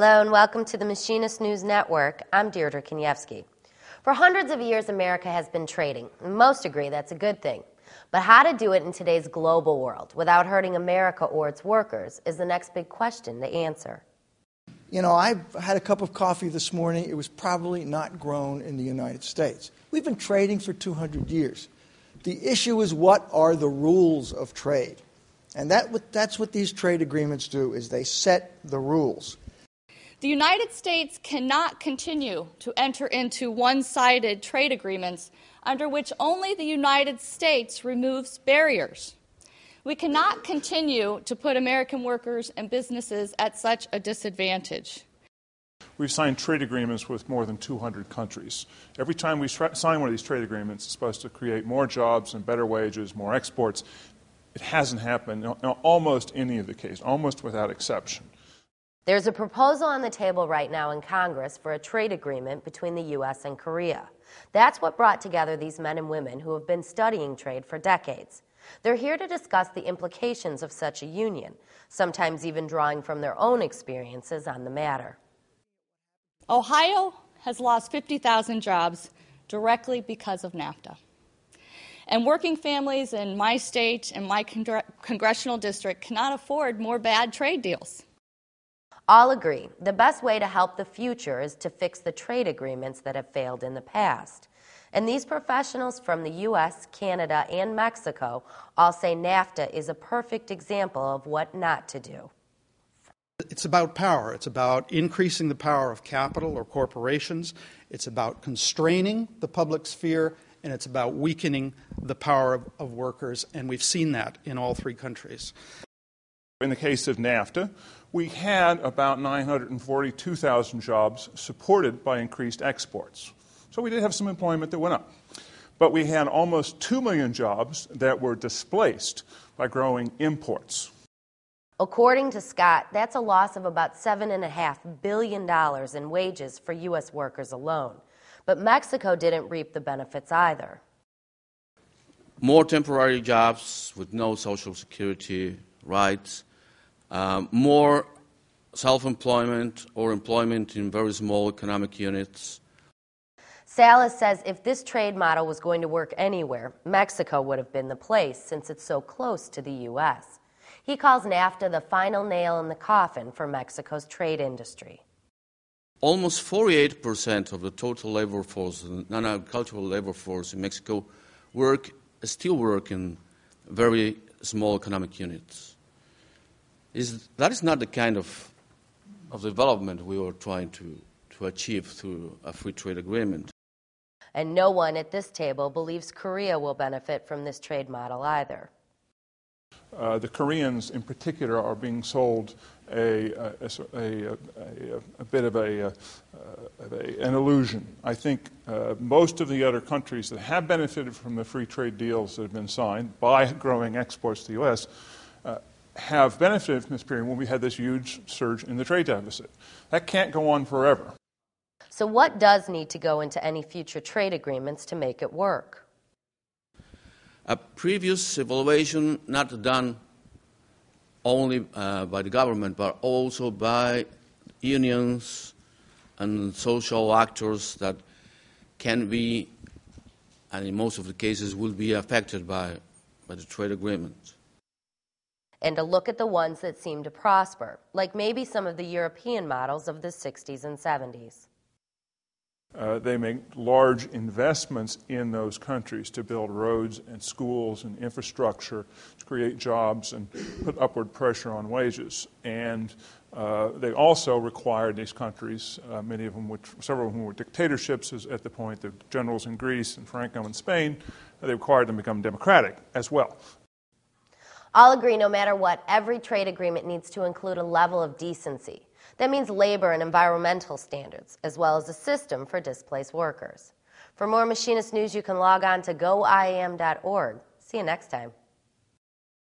Hello and welcome to the Machinists News Network. I'm Deirdre Kanievsky. For hundreds of years, America has been trading. Most agree that's a good thing. But how to do it in today's global world without hurting America or its workers is the next big question to answer. You know, I had a cup of coffee this morning. It was probably not grown in the United States. We've been trading for 200 years. The issue is, what are the rules of trade? And that's what these trade agreements do, is they set the rules. The United States cannot continue to enter into one-sided trade agreements under which only the United States removes barriers. We cannot continue to put American workers and businesses at such a disadvantage. We've signed trade agreements with more than 200 countries. Every time we sign one of these trade agreements, it's supposed to create more jobs and better wages, more exports. It hasn't happened in almost any of the cases, almost without exception. There's a proposal on the table right now in Congress for a trade agreement between the U.S. and Korea. That's what brought together these men and women who have been studying trade for decades. They're here to discuss the implications of such a union, sometimes even drawing from their own experiences on the matter. Ohio has lost 50,000 jobs directly because of NAFTA. And working families in my state and my congressional district cannot afford more bad trade deals. All agree the best way to help the future is to fix the trade agreements that have failed in the past. And these professionals from the U.S., Canada, and Mexico all say NAFTA is a perfect example of what not to do. It's about power. It's about increasing the power of capital or corporations. It's about constraining the public sphere, and it's about weakening the power of workers, and we've seen that in all three countries. In the case of NAFTA, we had about 942,000 jobs supported by increased exports. So we did have some employment that went up. But we had almost 2 million jobs that were displaced by growing imports. According to Scott, that's a loss of about $7.5 billion in wages for U.S. workers alone. But Mexico didn't reap the benefits either. More temporary jobs with no social security rights, more self-employment or employment in very small economic units. Salas says if this trade model was going to work anywhere, Mexico would have been the place since it's so close to the U.S. He calls NAFTA the final nail in the coffin for Mexico's trade industry. Almost 48% of the total labor force, the non-agricultural labor force in Mexico, still work in very small economic units. That is not the kind of development we were trying to achieve through a free trade agreement. And no one at this table believes Korea will benefit from this trade model either. The Koreans, in particular, are being sold a bit of an illusion. I think most of the other countries that have benefited from the free trade deals that have been signed by growing exports to the U.S. Have benefited from this period when we had this huge surge in the trade deficit. That can't go on forever. So what does need to go into any future trade agreements to make it work? A previous evaluation not done only by the government but also by unions and social actors that can be, and in most of the cases will be affected by the trade agreement. And to look at the ones that seem to prosper, like maybe some of the European models of the 60s and 70s. They make large investments in those countries to build roads and schools and infrastructure, to create jobs and put upward pressure on wages. And they also required these countries, several of whom were dictatorships at the point, the generals in Greece and Franco in Spain, they required them to become democratic as well. I'll agree no matter what, every trade agreement needs to include a level of decency. That means labor and environmental standards, as well as a system for displaced workers. For more Machinist news, you can log on to goiam.org. See you next time.